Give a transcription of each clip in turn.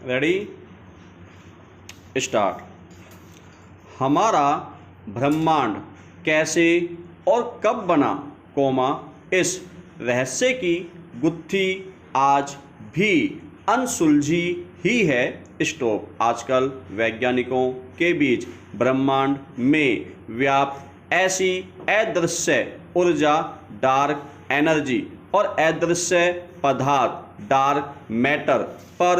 Ready start. हमारा ब्रह्मांड कैसे और कब बना, इस रहस्य की गुत्थी आज भी अनसुलझी ही है। स्टॉप। आजकल वैज्ञानिकों के बीच ब्रह्मांड में व्याप्त ऐसी अदृश्य ऊर्जा डार्क एनर्जी और अदृश्य पदार्थ डार्क मैटर पर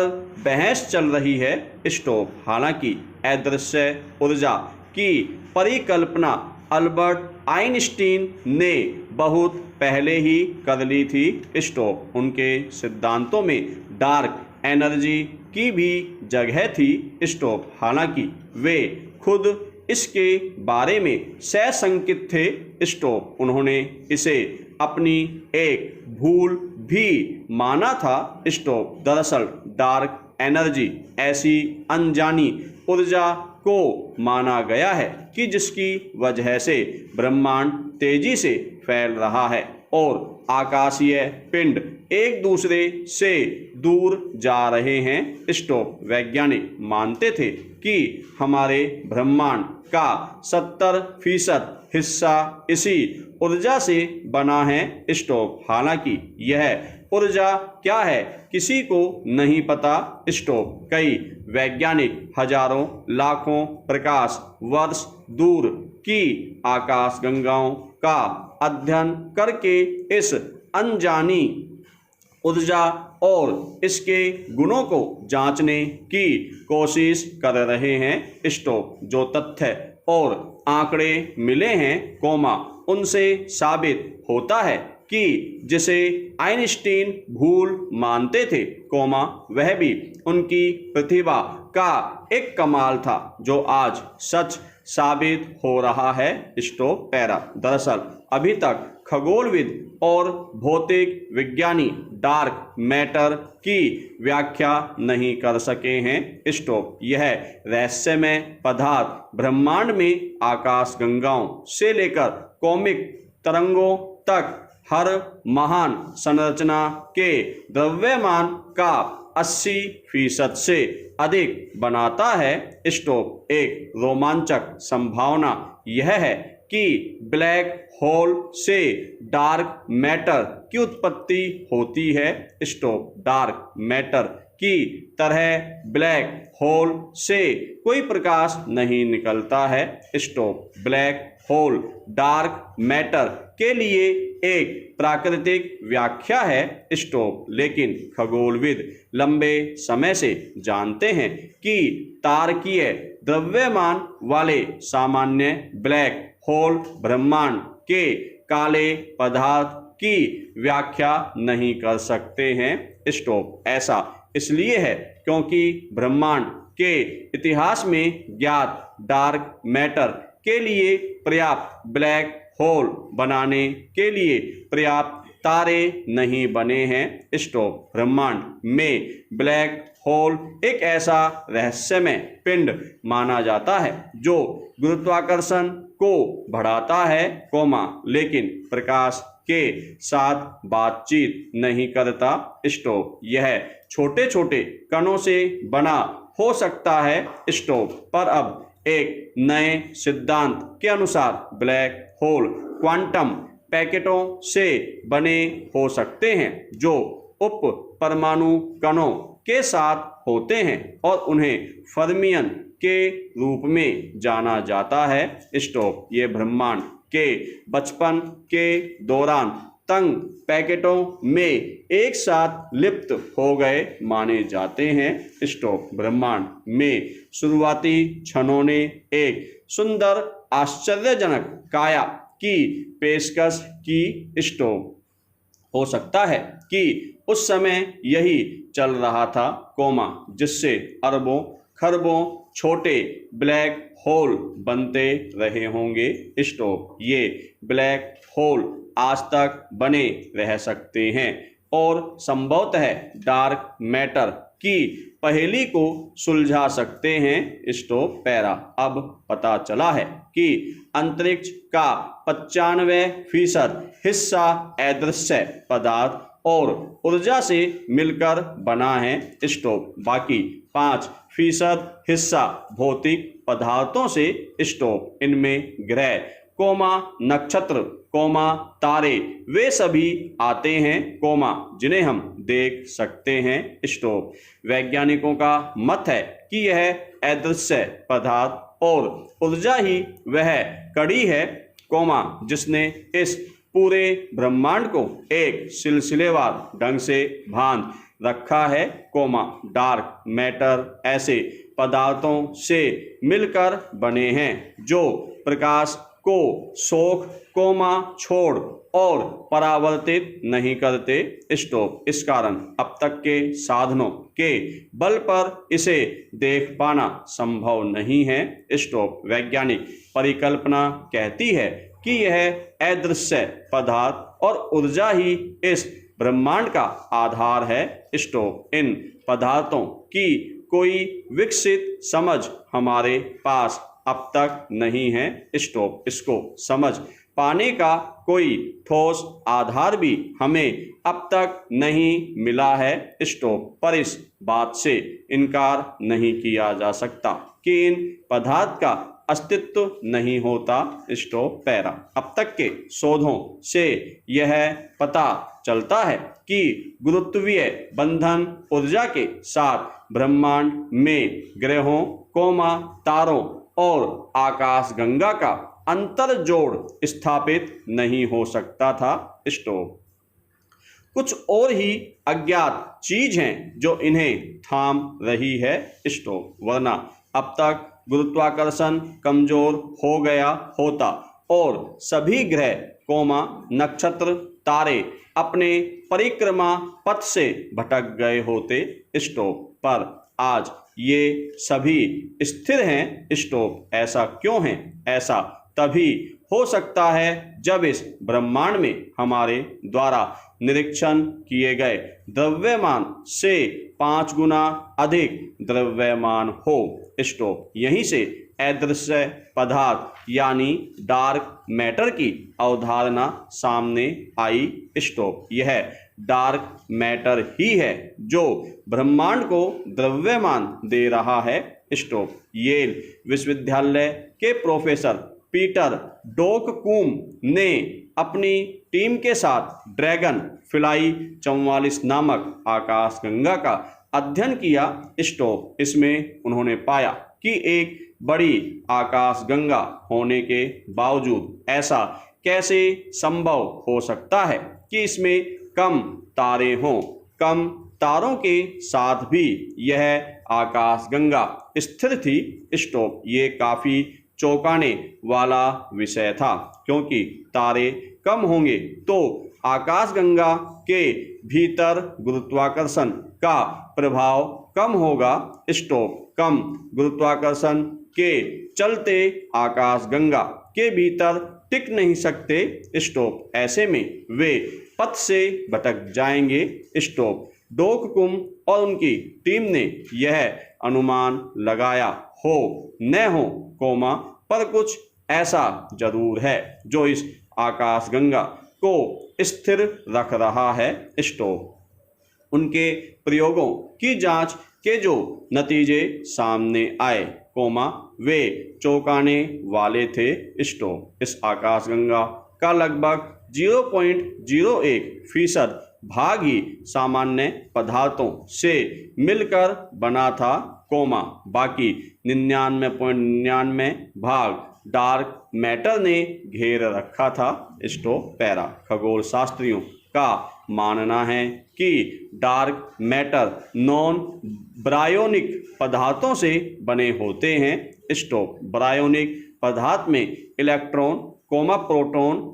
बहस चल रही है। स्टॉप। हालांकि अदृश्य ऊर्जा की परिकल्पना अल्बर्ट आइंस्टीन ने बहुत पहले ही कर ली थी। स्टॉप। उनके सिद्धांतों में डार्क एनर्जी की भी जगह थी। स्टॉप। हालांकि वे खुद इसके बारे में सशंकित थे। स्टॉप। उन्होंने इसे अपनी एक भूल भी माना था। स्टॉप। दरअसल डार्क एनर्जी ऐसी अनजानी ऊर्जा को माना गया है कि जिसकी वजह से ब्रह्मांड तेजी से फैल रहा है और आकाशीय पिंड एक दूसरे से दूर जा रहे हैं। स्टॉप। वैज्ञानिक मानते थे कि हमारे ब्रह्मांड का 70% हिस्सा इसी ऊर्जा से बना है। स्टॉप। हालांकि यह ऊर्जा क्या है किसी को नहीं पता। स्टॉप। कई वैज्ञानिक हजारों लाखों प्रकाश वर्ष दूर की आकाशगंगाओं का अध्ययन करके इस अनजानी ऊर्जा और इसके गुणों को जांचने की कोशिश कर रहे हैं। स्टॉप। जो तथ्य और आंकड़े मिले हैं, उनसे साबित होता है कि जिसे आइंस्टीन भूल मानते थे, वह भी उनकी प्रतिभा का एक कमाल था जो आज सच साबित हो रहा है। स्टॉप। पैरा। दरअसल अभी तक खगोलविद और भौतिक विज्ञानी डार्क मैटर की व्याख्या नहीं कर सके हैं। स्टॉप। यह रहस्यमय पदार्थ ब्रह्मांड में आकाशगंगाओं से लेकर कॉस्मिक तरंगों तक हर महान संरचना के द्रव्यमान का 80% से अधिक बनाता है। स्टॉप। एक रोमांचक संभावना यह है कि ब्लैक होल से डार्क मैटर की उत्पत्ति होती है। स्टॉप। डार्क मैटर की तरह ब्लैक होल से कोई प्रकाश नहीं निकलता है। Stop. Black hole dark matter के लिए एक प्राकृतिक व्याख्या है। स्टॉप। लेकिन खगोलविद लंबे समय से जानते हैं कि तारकीय द्रव्यमान वाले सामान्य ब्लैक होल ब्रह्मांड के काले पदार्थ की व्याख्या नहीं कर सकते हैं। स्टॉप। ऐसा इसलिए है क्योंकि ब्रह्मांड के इतिहास में ज्ञात डार्क मैटर के लिए पर्याप्त ब्लैक होल बनाने के लिए पर्याप्त तारे नहीं बने हैं। स्टॉप। ब्रह्मांड में ब्लैक होल एक ऐसा रहस्यमय पिंड माना जाता है जो गुरुत्वाकर्षण को बढ़ाता है, लेकिन प्रकाश के साथ बातचीत नहीं करता। स्टॉप। यह छोटे छोटे कणों से बना हो सकता है। स्टॉप। पर अब एक नए सिद्धांत के अनुसार ब्लैक होल क्वांटम पैकेटों से बने हो सकते हैं जो उप परमाणु कणों के साथ होते हैं और उन्हें फर्मियन के रूप में जाना जाता है। स्टॉप। ये ब्रह्मांड के बचपन के दौरान तंग पैकेटों में एक साथ लिप्त हो गए माने जाते हैं। स्टॉप। ब्रह्मांड में शुरुआती क्षणों ने एक सुंदर आश्चर्यजनक काया की पेशकश की। स्टॉप। हो सकता है कि उस समय यही चल रहा था, जिससे अरबों खरबों छोटे ब्लैक होल बनते रहे होंगे। स्टॉप। ये ब्लैक होल आज तक बने रह सकते हैं और संभवतः डार्क मैटर की पहेली को सुलझा सकते हैं। स्टॉप। पैरा। अब पता चला है कि अंतरिक्ष का 95% हिस्सा अदृश्य पदार्थ और ऊर्जा से मिलकर बना है स्टोव। बाकी 5% हिस्सा भौतिक पदार्थों से स्टोव। इनमें ग्रह, नक्षत्र, तारे वे सभी आते हैं, जिन्हें हम देख सकते हैं स्टोव। वैज्ञानिकों का मत है कि यह अदृश्य पदार्थ और ऊर्जा ही वह कड़ी है, जिसने इस पूरे ब्रह्मांड को एक सिलसिलेवार ढंग से बांध रखा है, डार्क मैटर ऐसे पदार्थों से मिलकर बने हैं जो प्रकाश को सोख, छोड़ और परावर्तित नहीं करते स्टोव। इस कारण अब तक के साधनों के बल पर इसे देख पाना संभव नहीं है स्टोव। वैज्ञानिक परिकल्पना कहती है कि यह अदृश्य पदार्थ और ऊर्जा ही इस ब्रह्मांड का आधार है स्टोव। इन पदार्थों की कोई विकसित समझ हमारे पास अब तक नहीं है स्टोव। इसको समझ पाने का कोई ठोस आधार भी हमें अब तक नहीं मिला है स्टोव। पर इस बात से इनकार नहीं किया जा सकता कि इन पदार्थ का अस्तित्व नहीं होता स्टोव। पैरा अब तक के शोधों से यह पता चलता है कि गुरुत्वीय बंधन ऊर्जा के साथ ब्रह्मांड में ग्रहों, तारों और आकाशगंगा का अंतर जोड़ स्थापित नहीं हो सकता था स्टोव। कुछ और ही अज्ञात चीज हैं जो इन्हें थाम रही है स्टोव, वरना अब तक गुरुत्वाकर्षण कमजोर हो गया होता और सभी ग्रह, नक्षत्र, तारे अपने परिक्रमा पथ से भटक गए होते स्टोव। पर आज ये सभी स्थिर हैं स्टोव। ऐसा क्यों है? ऐसा तभी हो सकता है जब इस ब्रह्मांड में हमारे द्वारा निरीक्षण किए गए द्रव्यमान से 5 गुना अधिक द्रव्यमान हो स्टोव। यहीं से अदृश्य पदार्थ यानी डार्क मैटर की अवधारणा सामने आई स्टोव। यह डार्क मैटर ही है जो ब्रह्मांड को द्रव्यमान दे रहा है स्टोव। येल विश्वविद्यालय के प्रोफेसर पीटर डोककूम ने अपनी टीम के साथ ड्रैगन फ्लाई 44 नामक आकाशगंगा का अध्ययन किया स्टोव। इसमें उन्होंने पाया कि एक बड़ी आकाशगंगा होने के बावजूद ऐसा कैसे संभव हो सकता है कि इसमें कम तारे हों। कम तारों के साथ भी यह आकाशगंगा स्थिर थी स्टोव। ये काफी चौंकाने वाला विषय था, क्योंकि तारे कम होंगे तो आकाशगंगा के भीतर गुरुत्वाकर्षण का प्रभाव कम होगा स्टोव। कम गुरुत्वाकर्षण के चलते आकाशगंगा के भीतर टिक नहीं सकते स्टोव। ऐसे में वे पथ से भटक जाएंगे स्टोव। डोककुम और उनकी टीम ने यह अनुमान लगाया हो न हो, पर कुछ ऐसा जरूर है जो इस आकाशगंगा को स्थिर रख रहा है स्टोव। उनके प्रयोगों की जांच के जो नतीजे सामने आए, वे चौंकाने वाले थे स्टोव। इस आकाशगंगा का लगभग 0.01% भाग ही सामान्य पदार्थों से मिलकर बना था, बाकी 99.99 भाग डार्क मैटर ने घेर रखा था स्टोव। पैरा खगोल शास्त्रियों का मानना है कि डार्क मैटर नॉन ब्रायोनिक पदार्थों से बने होते हैं स्टोव। ब्रायोनिक पदार्थ में इलेक्ट्रॉन, प्रोटॉन,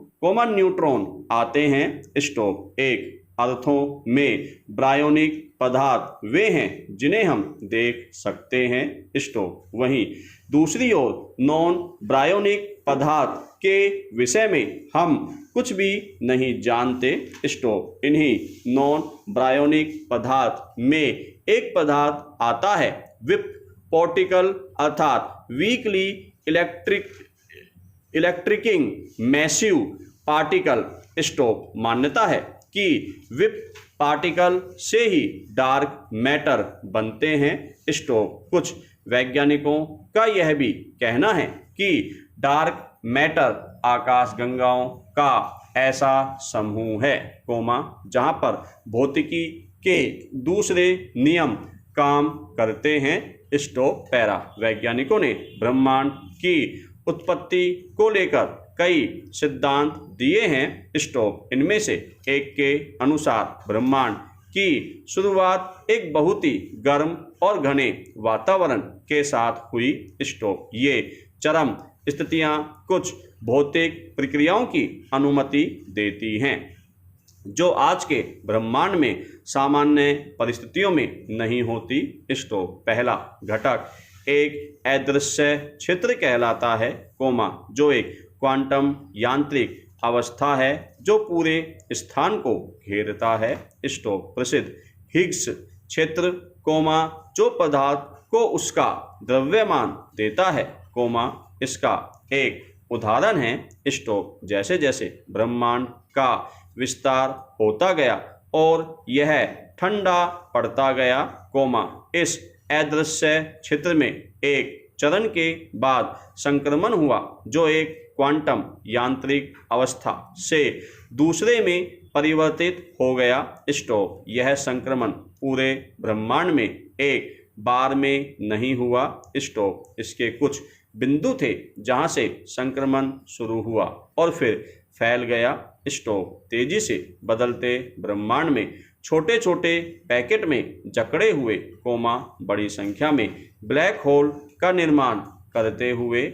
न्यूट्रॉन आते हैं स्टोव। एक अर्थों में ब्रायोनिक पदार्थ वे हैं जिन्हें हम देख सकते हैं स्टोव। वहीं दूसरी ओर नॉन ब्रायोनिक पदार्थ के विषय में हम कुछ भी नहीं जानते स्टोव। इन्हीं नॉन ब्रायोनिक पदार्थ में एक पदार्थ आता है विप पार्टिकल, अर्थात वीकली इलेक्ट्रिकिंग मैसिव पार्टिकल स्टोव। मान्यता है कि विप पार्टिकल से ही डार्क मैटर बनते हैं स्टोव। कुछ वैज्ञानिकों का यह भी कहना है कि डार्क मैटर आकाशगंगाओं का ऐसा समूह है, जहां पर भौतिकी के दूसरे नियम काम करते हैं स्टोव पैरा। वैज्ञानिकों ने ब्रह्मांड की उत्पत्ति को लेकर कई सिद्धांत दिए हैं स्टोव। इनमें से एक के अनुसार ब्रह्मांड की शुरुआत एक बहुत ही गर्म और घने वातावरण के साथ हुई स्टोव। ये चरम स्थितियां कुछ भौतिक प्रक्रियाओं की अनुमति देती हैं जो आज के ब्रह्मांड में सामान्य परिस्थितियों में नहीं होती स्टोव। पहला घटक एक अदृश्य क्षेत्र कहलाता है, जो एक क्वांटम यांत्रिक अवस्था है जो पूरे स्थान को घेरता है स्टोव। प्रसिद्ध हिग्स क्षेत्र, जो पदार्थ को उसका द्रव्यमान देता है, इसका एक उदाहरण है स्टोव। जैसे जैसे ब्रह्मांड का विस्तार होता गया और यह ठंडा पड़ता गया, इस अदृश्य क्षेत्र में एक चरण के बाद संक्रमण हुआ जो एक क्वांटम यांत्रिक अवस्था से दूसरे में परिवर्तित हो गया स्टोव। यह संक्रमण पूरे ब्रह्मांड में एक बार में नहीं हुआ स्टोव। इसके कुछ बिंदु थे जहां से संक्रमण शुरू हुआ और फिर फैल गया स्टोव। तेजी से बदलते ब्रह्मांड में छोटे छोटे पैकेट में जकड़े हुए, बड़ी संख्या में ब्लैक होल का निर्माण करते हुए,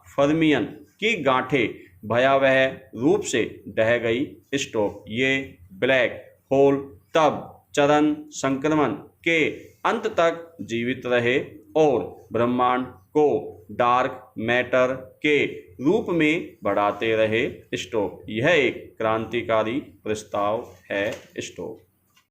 फर्मियन की गांठें भयावह रूप से ढह गई स्टोव। ये ब्लैक होल तब चरण संक्रमण के अंत तक जीवित रहे और ब्रह्मांड को डार्क मैटर के रूप में बढ़ाते रहे स्टोव। यह एक क्रांतिकारी प्रस्ताव है स्टोव।